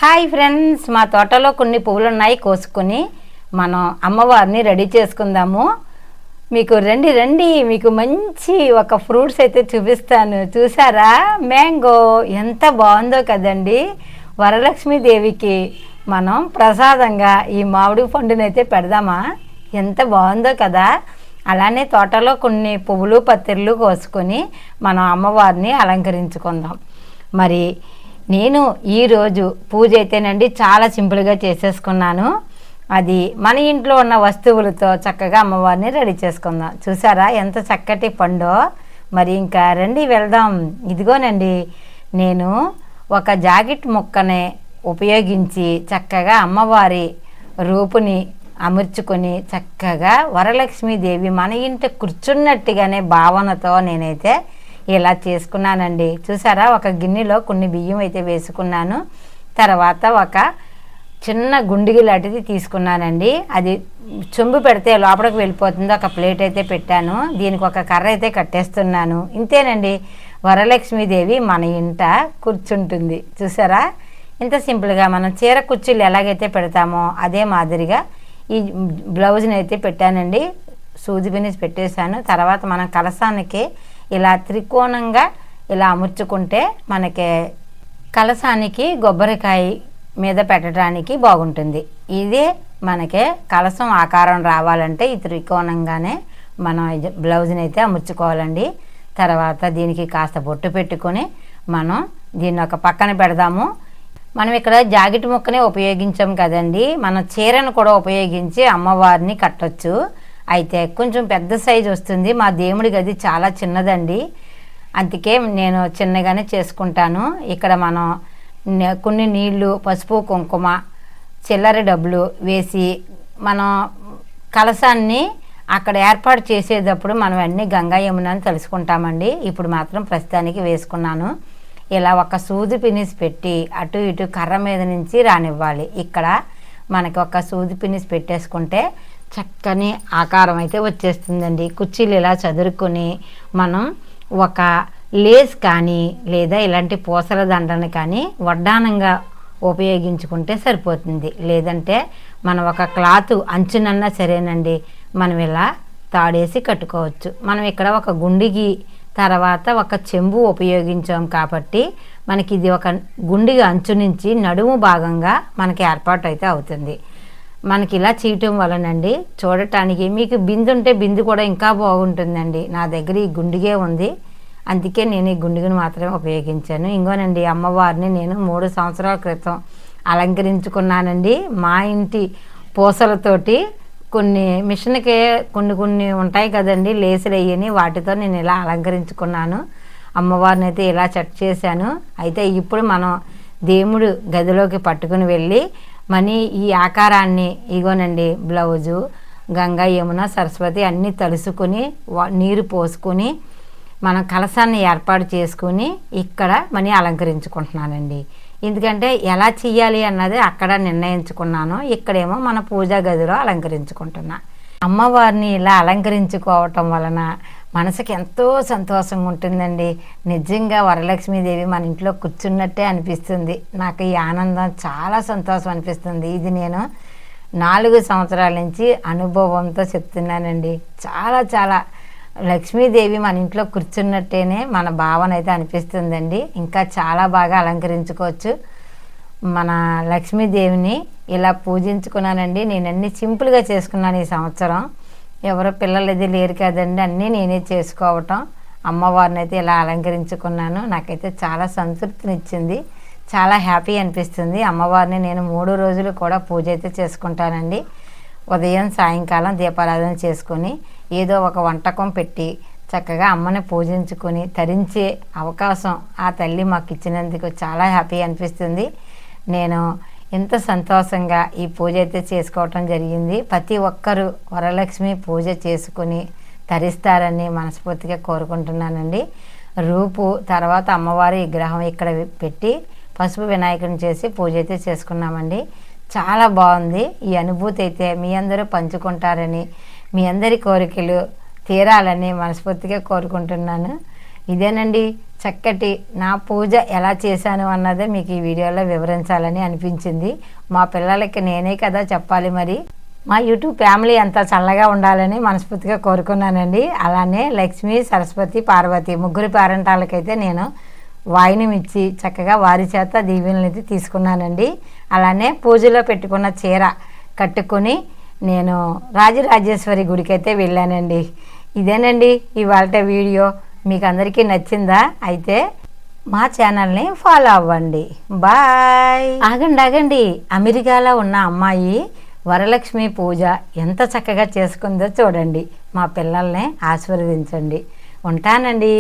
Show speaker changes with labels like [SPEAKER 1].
[SPEAKER 1] Hi friends, మా తోటలో కొన్ని పువ్వులు ఉన్నాయి, కోసుకొని మనం అమ్మవారిని రెడీ చేసుకుందాము. మీకు రండి రండి, మీకు మంచి ఒక ఫ్రూట్స్ అయితే చూపిస్తాను. చూసారా, మ్యాంగో ఎంత బాగుందో కదండి. వరలక్ష్మీదేవికి మనం ప్రసాదంగా ఈ మామిడి పండునైతే పెడదామా? ఎంత బాగుందో కదా. అలానే తోటలో కొన్ని పువ్వులు పత్తిర్లు కోసుకొని మనం అమ్మవారిని అలంకరించుకుందాం. మరి నేను ఈరోజు పూజ అయితేనండి చాలా సింపుల్గా చేసేసుకున్నాను. అది మన ఇంట్లో ఉన్న వస్తువులతో చక్కగా అమ్మవారిని రెడీ చేసుకుందాం. చూసారా ఎంత చక్కటి పండో. మరి ఇంకా రండి వెళ్దాం. ఇదిగోనండి, నేను ఒక జాకెట్ ముక్కనే ఉపయోగించి చక్కగా అమ్మవారి రూపుని అమర్చుకొని చక్కగా వరలక్ష్మీదేవి మన ఇంట కూర్చున్నట్టుగానే భావనతో నేనైతే ఇలా చేసుకున్నానండి. చూసారా, ఒక గిన్నెలో కొన్ని బియ్యం అయితే వేసుకున్నాను. తర్వాత ఒక చిన్న గుండిగి లాంటిది తీసుకున్నానండి. అది చెంబు పెడితే లోపలికి వెళ్ళిపోతుంది. ఒక ప్లేట్ అయితే పెట్టాను. దీనికి ఒక కర్ర అయితే కట్టేస్తున్నాను. ఇంతేనండి, వరలక్ష్మీదేవి మన ఇంట కూర్చుంటుంది. చూసారా, ఇంత సింపుల్గా మనం చీర కుర్చీలు ఎలాగైతే పెడతామో అదే మాదిరిగా ఈ బ్లౌజ్ని అయితే పెట్టానండి. సూది పిన్నిస్ పెట్టేశాను. తర్వాత మనం కలసానికి ఇలా త్రికోణంగా ఇలా అమర్చుకుంటే మనకి కలసానికి కొబ్బరికాయ మీద పెట్టడానికి బాగుంటుంది. ఇదే మనకి కలసం ఆకారం రావాలంటే ఈ త్రికోణంగానే మనం బ్లౌజ్ని అయితే అమర్చుకోవాలండి. తర్వాత దీనికి కాస్త బొట్టు పెట్టుకొని మనం దీన్ని ఒక పక్కన పెడదాము. మనం ఇక్కడ జాకెట్ ముక్కనే ఉపయోగించాం కదండి, మనం చీరను కూడా ఉపయోగించి అమ్మవారిని కట్టొచ్చు. అయితే కొంచెం పెద్ద సైజు వస్తుంది. మా దేవుడి గది చాలా చిన్నదండి, అందుకే నేను చిన్నగానే చేసుకుంటాను. ఇక్కడ మనం కొన్ని నీళ్లు, పసుపు, కుంకుమ, చిల్లర డబ్బులు వేసి మనం కలసాన్ని అక్కడ ఏర్పాటు చేసేటప్పుడు మనం అన్నీ గంగా యమునని తెలుసుకుంటామండి. ఇప్పుడు మాత్రం ప్రస్తుతానికి వేసుకున్నాను. ఇలా ఒక సూది పినిస్ పెట్టి అటు ఇటు కర్ర మీద నుంచి రానివ్వాలి. ఇక్కడ మనకి ఒక సూది పినిస్ పెట్టేసుకుంటే చక్కని ఆకారం అయితే వచ్చేస్తుందండి. కుర్చీలు ఇలా చదురుకొని మనం ఒక లేస్ కానీ లేదా ఇలాంటి పూసల దండను కానీ వడ్డానంగా ఉపయోగించుకుంటే సరిపోతుంది. లేదంటే మనం ఒక క్లాత్ అంచునన్నా సరేనండి, మనం ఇలా తాడేసి కట్టుకోవచ్చు. మనం ఇక్కడ ఒక గుండిగి తర్వాత ఒక చెంబు ఉపయోగించాం కాబట్టి మనకి ఇది ఒక గుండిగ అంచు నుంచి నడుము భాగంగా మనకి ఏర్పాటు అయితే అవుతుంది. మనకి ఇలా చేయటం వలనండి చూడటానికి మీకు బిందు ఉంటే బిందు కూడా ఇంకా బాగుంటుందండి. నా దగ్గర ఈ గుండిగే ఉంది, అందుకే నేను ఈ గుండిగను మాత్రమే ఉపయోగించాను. ఇంకోనండి, అమ్మవారిని నేను 3 సంవత్సరాల క్రితం అలంకరించుకున్నానండి. మా ఇంటి పూసలతోటి కొన్ని మిషన్కే కొన్ని ఉంటాయి కదండి, లేసులు అయ్యని, వాటితో నేను ఇలా అలంకరించుకున్నాను. అమ్మవారిని అయితే ఇలా సెట్ చేశాను. అయితే ఇప్పుడు మనం దేవుడు గదిలోకి పట్టుకుని వెళ్ళి ఈ ఆకారాన్ని ఇగోనండి, బ్లౌజు, గంగా యమున సరస్వతి అన్నీ తలుసుకొని నీరు పోసుకొని మనం కలసాన్ని ఏర్పాటు చేసుకుని ఇక్కడ అలంకరించుకుంటున్నానండి. ఎందుకంటే ఎలా చెయ్యాలి అన్నది అక్కడ నిర్ణయించుకున్నాను. ఇక్కడేమో మన పూజా గదిలో అలంకరించుకుంటున్నా. అమ్మవారిని ఇలా అలంకరించుకోవటం వలన మనసుకి ఎంతో సంతోషంగా ఉంటుందండి. నిజంగా వరలక్ష్మీదేవి మన ఇంట్లో కూర్చున్నట్టే అనిపిస్తుంది. నాకు ఈ ఆనందం చాలా సంతోషం అనిపిస్తుంది. ఇది నేను 4 సంవత్సరాల నుంచి అనుభవంతో చెప్తున్నానండి. చాలా చాలా లక్ష్మీదేవి మన ఇంట్లో కూర్చున్నట్టేనే మన భావన అయితే అనిపిస్తుందండి. ఇంకా చాలా బాగా అలంకరించుకోవచ్చు. మన లక్ష్మీదేవిని ఇలా పూజించుకున్నానండి. నేను అన్నీ సింపుల్గా చేసుకున్నాను ఈ సంవత్సరం. ఎవరో పిల్లలు ఇది లేరు కదండి, అన్నీ నేనే చేసుకోవటం. అమ్మవారిని అయితే ఇలా అలంకరించుకున్నాను. నాకైతే చాలా సంతృప్తినిచ్చింది, చాలా హ్యాపీ అనిపిస్తుంది. అమ్మవారిని నేను 3 రోజులు కూడా పూజ అయితే చేసుకుంటానండి. ఉదయం సాయంకాలం దీపారాధన చేసుకొని ఏదో ఒక వంటకం పెట్టి చక్కగా అమ్మని పూజించుకొని తరించే అవకాశం ఆ తల్లి మాకు ఇచ్చినందుకు చాలా హ్యాపీ అనిపిస్తుంది. నేను ఎంత సంతోషంగా ఈ పూజ అయితే చేసుకోవటం జరిగింది. ప్రతి ఒక్కరూ వరలక్ష్మి పూజ చేసుకుని తరిస్తారని మనస్ఫూర్తిగా కోరుకుంటున్నానండి. రూపు తర్వాత అమ్మవారి విగ్రహం ఇక్కడ పెట్టి పసుపు వినాయకుని చేసి పూజ అయితే చేసుకున్నామండి. చాలా బాగుంది. ఈ అనుభూతి అయితే మీ అందరూ పంచుకుంటారని, మీ అందరి కోరికలు తీరాలని మనస్ఫూర్తిగా కోరుకుంటున్నాను. ఇదేనండి చక్కటి నా పూజ ఎలా చేశాను అన్నదే మీకు ఈ వీడియోలో వివరించాలని అనిపించింది. మా పిల్లలకి నేనే కదా చెప్పాలి, మరి మా యూట్యూబ్ ఫ్యామిలీ అంతా చల్లగా ఉండాలని మనస్ఫూర్తిగా కోరుకున్నానండి. అలానే లక్ష్మి, సరస్వతి, పార్వతి ముగ్గురు పేరెంటాలకైతే నేను వాయినం ఇచ్చి చక్కగా వారి చేత దీవెనలు తీసుకున్నానండి. అలానే పూజలో పెట్టుకున్న చీర కట్టుకొని నేను రాజరాజేశ్వరి గుడికి అయితే వెళ్ళానండి. ఇదేనండి ఇవాళ వీడియో. మీకు అందరికీ నచ్చిందా? అయితే మా ఛానల్ని ఫాలో అవ్వండి. బాయ్. ఆగండి, అమెరికాలో ఉన్న అమ్మాయి వరలక్ష్మి పూజ ఎంత చక్కగా చేసుకుందో చూడండి. మా పిల్లల్ని ఆశీర్వదించండి. ఉంటానండి.